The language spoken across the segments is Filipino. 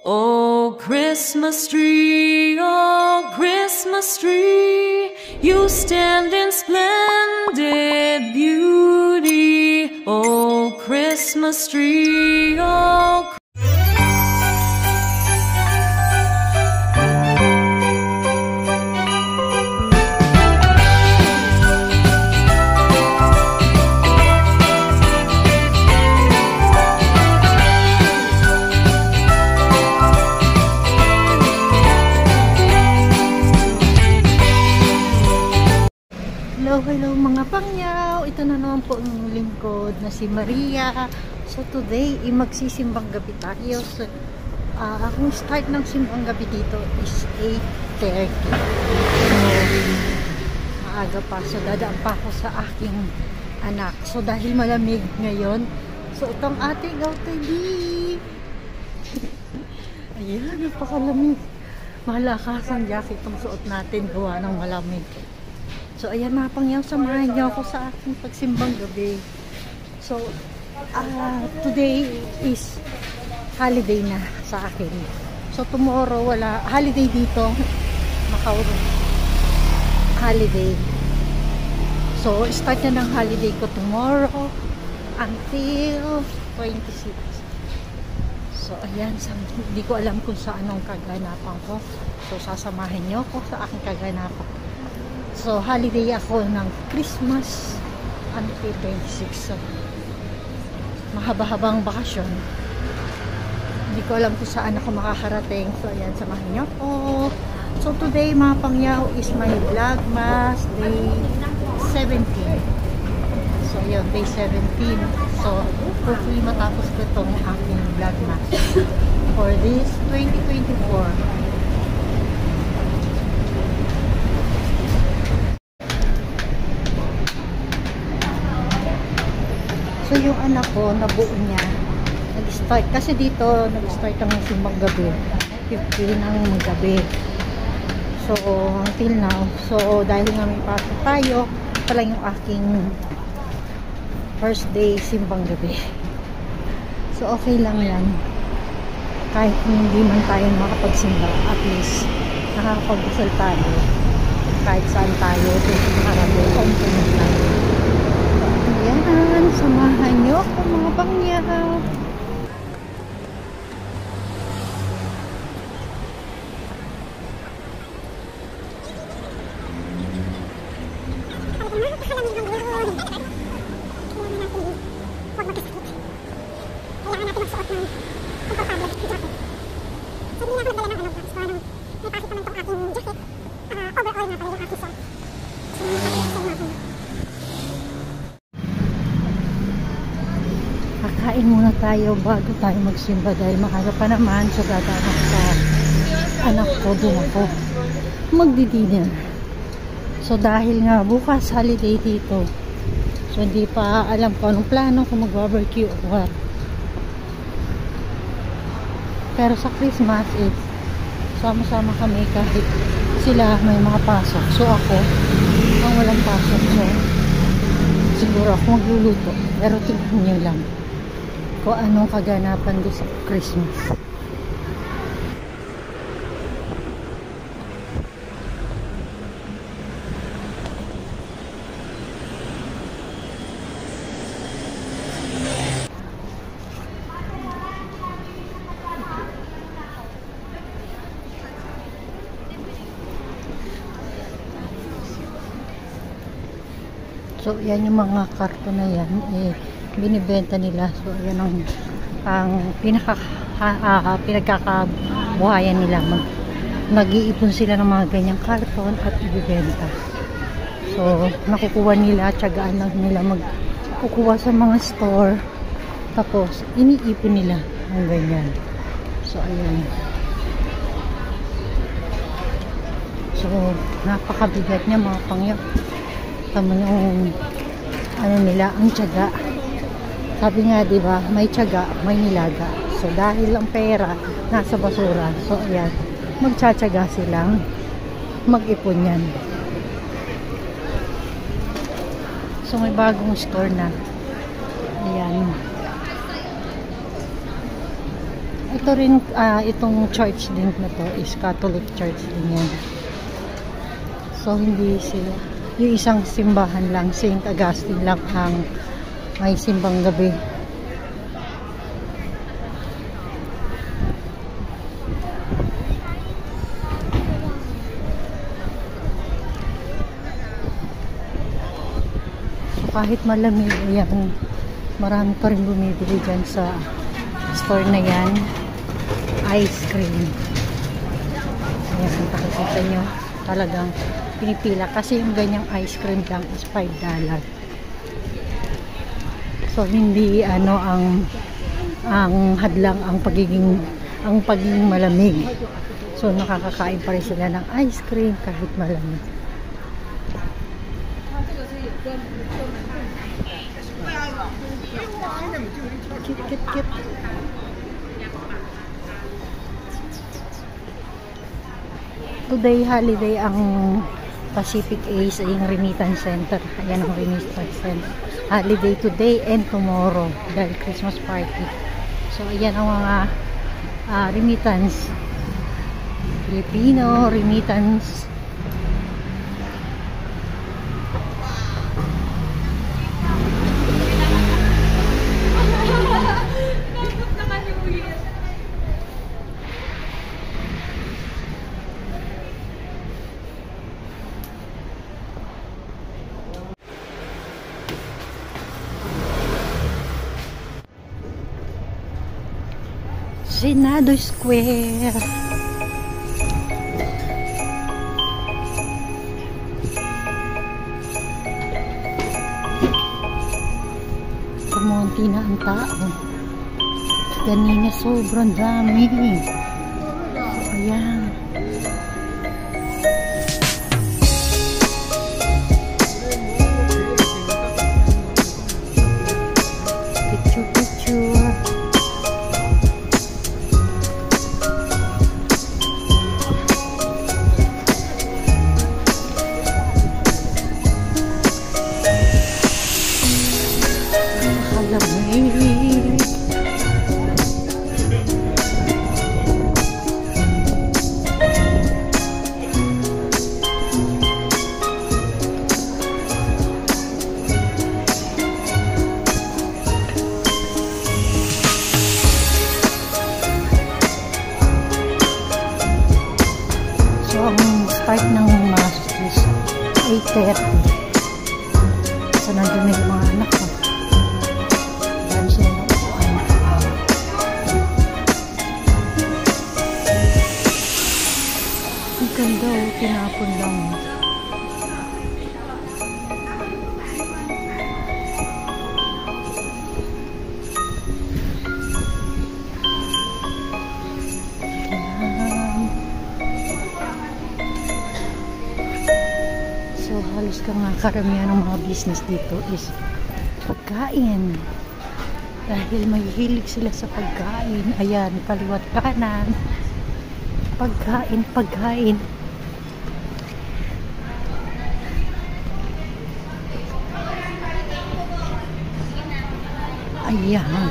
Oh Christmas tree, you stand in splendid beauty. Oh Christmas tree, oh Hello mga pangyaw, ito na naman po ang lingkod na si Maria. So today, magsisimbang gabi tayo. So, ang start ng simbang gabi dito is 8:30. So, maaga pa. So dadaan pa ako sa aking anak. So dahil malamig ngayon, so itong ating Gautay. Ayan, napakalamig. Malakas ang jacket itong suot natin gawa ng malamig. So, ayan mga pangyaw, samahan niyo ako sa aking pagsimbang gabi. So, today is holiday na sa akin. So, tomorrow, wala, holiday dito, Macau holiday. So, start na ng holiday ko tomorrow until 26. So, ayan, hindi ko alam kung sa anong kaganapan ko. So, sasamahan niyo ako sa aking kaganapan. So, holiday ako ng Christmas until 26. So, mahaba-habang bakasyon. Hindi ko alam kung saan ako makakarating. So, ayan, samahan niyo ako. So, today, mga pangyaw, is my vlogmas day 17. So, yun, day 17. So, hopefully matapos ko itong aking vlogmas for this 2024. So, yung anak ko, nabuo niya. Nag-start. Kasi dito, nag-start ang simbang gabi. 15 ng gabi. So, until now. So, dahil nga may pasok tayo, ito lang yung aking first day simbang gabi. So, okay lang yan. Kahit hindi man tayo makapagsimba, at least, nakakapag-usal tayo. Kahit saan tayo, kung nakarating, kung pumunta tayo. Ayan, samahan nyo ako mga pangyaw. Kain muna tayo bago tayo magsimba dahil maaga pa naman. So dadaan ako sa anak ko, doon ako magdi-dinner. So dahil nga bukas holiday dito, so hindi pa alam ko anong plano, kung mag-barbecue o what. Pero sa Christmas sama-sama kami kahit sila may mga pasok. So ako ang walang pasok, so siguro ako magluluto. Pero tingnan nyo lang kung anong kaganapan din sa Christmas. So, yan yung mga karton na yan, binibenta nila. So, yan ang pinagkakabuhayan nila. Nag-iipon sila ng mga ganyang karton at ibibenta. So, nakukuha nila, tiyagaan lang nila magkukuha sa mga store. Tapos, iniipon nila ang ganyan. So, ayan. So, napakabigat niya mga pangyaw. Tama yung ano nila, ang tiyaga. Sabi nga, di ba, may tiyaga, may nilaga. So, dahil ang pera nasa basura. So, ayan, magtsatsaga silang mag-ipon yan. So, may bagong store na. Ayan. Ito rin, itong church din na to is Catholic Church din yan. So, hindi sila. Yung isang simbahan lang, St. Augustine lang ang may simbang gabi. So, kahit malamig, yan, marami pa rin bumibili dyan sa store na yan. Ice cream. Ayan, pakikita nyo. Talagang pinipila. Kasi yung ganyang ice cream lang is $5. So, hindi ang hadlang ang pagiging malamig. So, nakakakain pa rin sila ng ice cream kahit malamig. Kit. Today holiday ang Pacific Ace ay yung remittance center. Ayan ang remittance center. Holiday today and tomorrow dahil Christmas party. So ayan ang mga remittance. Filipino remittance. Senado Square. Kumunti na ang tao. Kanina sobrang dami. Ayan. Picture. Start ng mass is 8:30. So, nandun na yung mga anak ko. Dahil sila na upuan. Ang ganda o, tinapon lang. Halos ka nga karamihan ng mga business dito is pagkain. Dahil mahihilig sila sa pagkain. Ayan, kaliwat kanan. Pagkain. Ayan.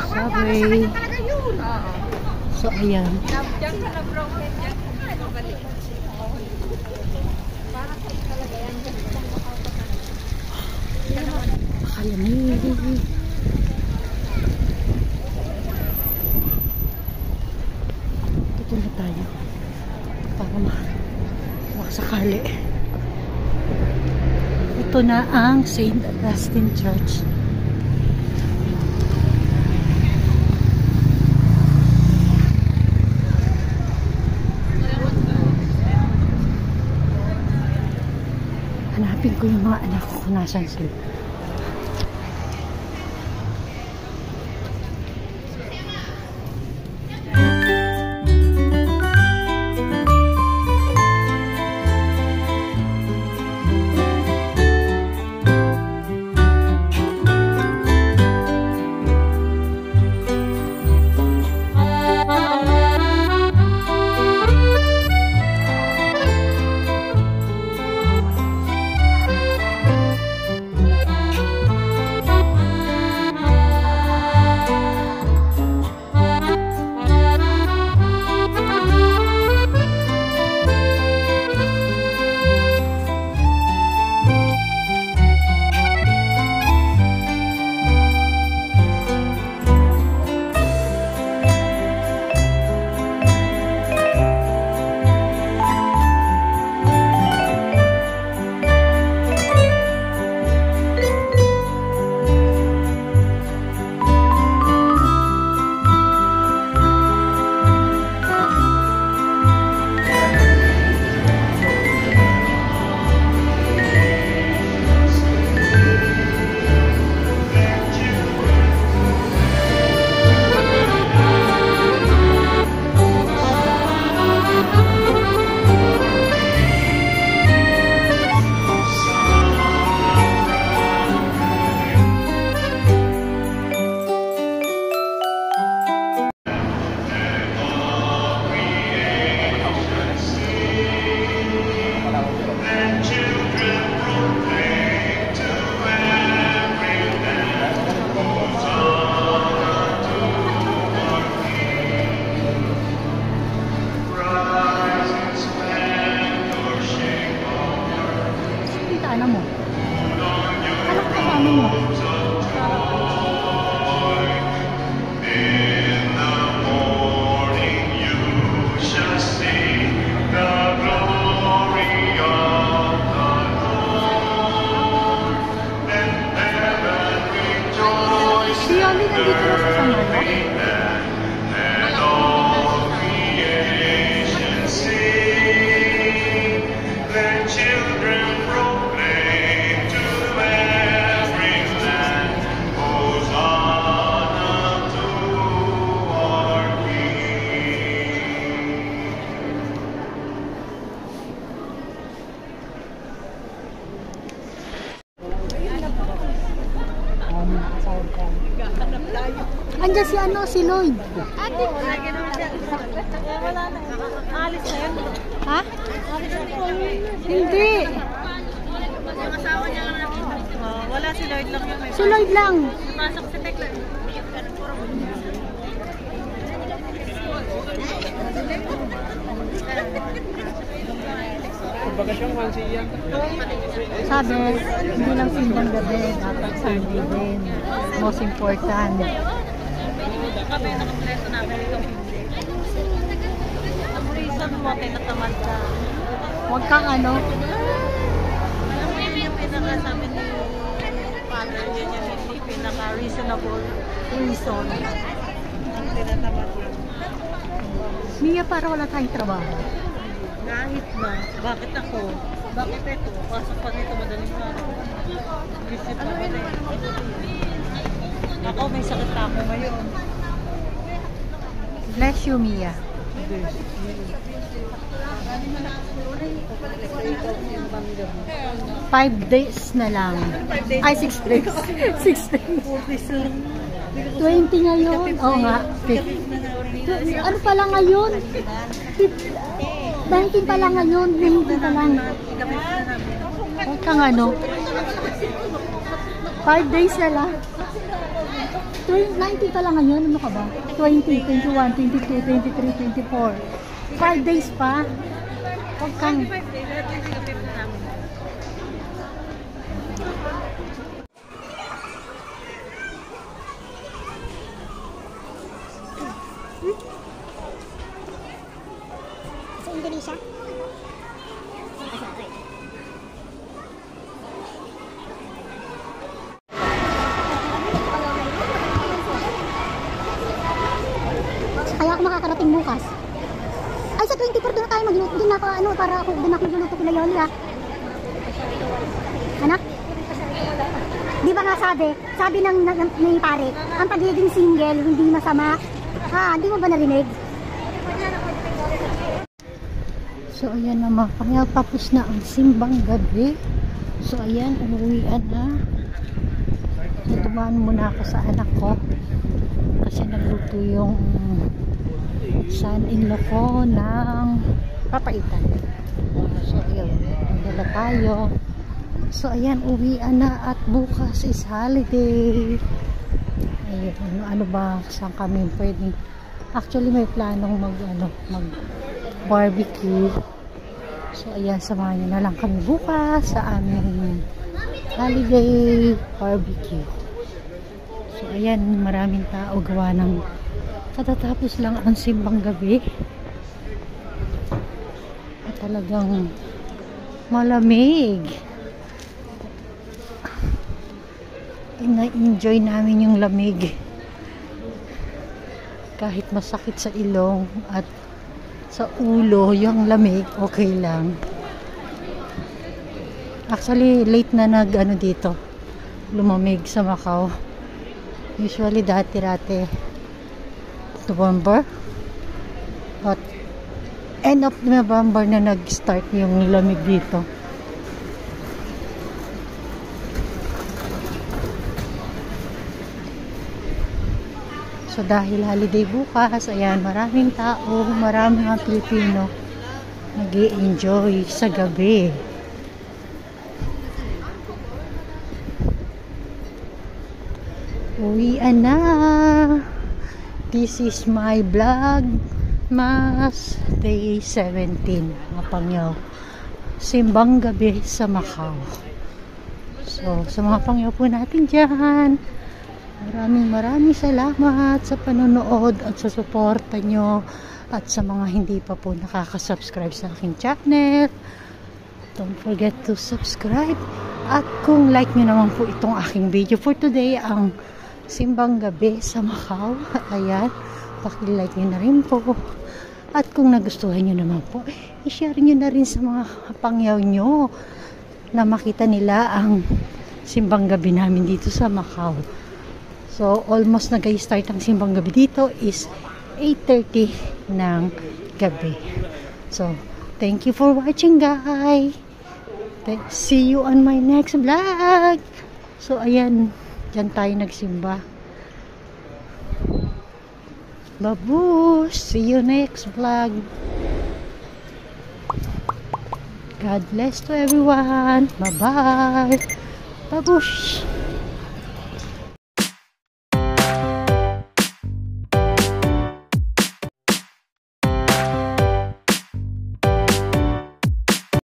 Subway. So, ayan. Kalamig. Dito na tayo para makasakali. Ito na ang St. Augustine Church. Hanapin ko yung mga anak ko kung nasan sila. Actually, nandito na sa Samara. Andiyan si ano, si Lloyd. Ate, wala na. Alis na yun. Ha? Hindi. Yung asawa niya lang natin. Wala, si Lloyd lang yun. Si Lloyd lang. Pasok si Tekla. Sabi, hindi lang simbang gabi, dapat Sunday din. Most important. Kami, nakampleto namin itong hindi. Ang reason mo, tinatamad ka. Huwag kang ano. Alam mo yung pinakasabi ni Father, yun yung hindi pinaka-reasonable reason. Ang tinatamad lang. Mia, para wala tayong trabaho. Kahit na, bakit ako? Bakit ito? Pasok pa nito madaling araw. Visit pa ba rin? Ako, may sakit na ako ngayon. Bless you, Mia. 5 days na lang. Ay, 6 days. 6 days. 20 ngayon. Oo nga. Ano pala ngayon? 19 pala ngayon. 19 pa lang. Huwag kang ano. 5 days na lang. 19 pa lang ngayon. Ano ka ba? 20, 21, 22, 23, 24. 5 days pa. Huwag kang... Sa Indonesia? Kaya ako makakarating bukas. Ay, sa 24 doon na tayo magluto. Doon na ako, ano, para ako doon ako magluluto kila Yoli, ha? Anak? Di ba nga sabi ng pare, ang pagiging single, hindi masama. Ha, hindi mo ba narinig? So, ayan na mga pangyaw. Tapos na ang simbang gabi. So, ayan, umuwian na. Natumaan muna ako sa anak ko. Kasi nagluto yung son-in-law ko ng papaitan. So, ayan. Nagdala tayo. So, ayan, uwian na. At bukas is holiday. Ayun, ano ba? Saan kami pwedeng? Actually, may planong mag barbecue. So, ayan, samahan nyo na lang kami bukas sa aming holiday barbecue. So, ayan, maraming tao gawa ng katatapos lang ang simbang gabi. At talagang malamig. Na-enjoy namin yung lamig. Kahit masakit sa ilong at sa ulo, yung lamig, okay lang. Actually, late na dito. Lumamig sa Macau. Usually, dati-rate November. But, end of November na nag-start yung lamig dito. So, dahil holiday bukas, ayan, maraming tao, maraming mga Pilipino nag-i-enjoy sa gabi. Uwian na. This is my vlog. Mas day 17. Mga pangyaw. Simbang gabi sa Macau. So, sa mga pangyaw po natin dyan, maraming salamat sa panonood at sa suporta nyo at sa mga hindi pa po nakaka-subscribe sa aking channel. Don't forget to subscribe. At kung like nyo naman po itong aking video for today, ang simbang gabi sa Macau. Ayan, pakilike nyo na rin po. At kung nagustuhan nyo naman po, i-share nyo na rin sa mga pangyaw nyo na makita nila ang simbang gabi namin dito sa Macau. So, almost nag-start ang simbang gabi dito is 8:30 ng gabi. So, thank you for watching, guys. See you on my next vlog. So, ayan. Diyan tayo nagsimba. Babush! See you next vlog. God bless to everyone. Bye-bye. Babush!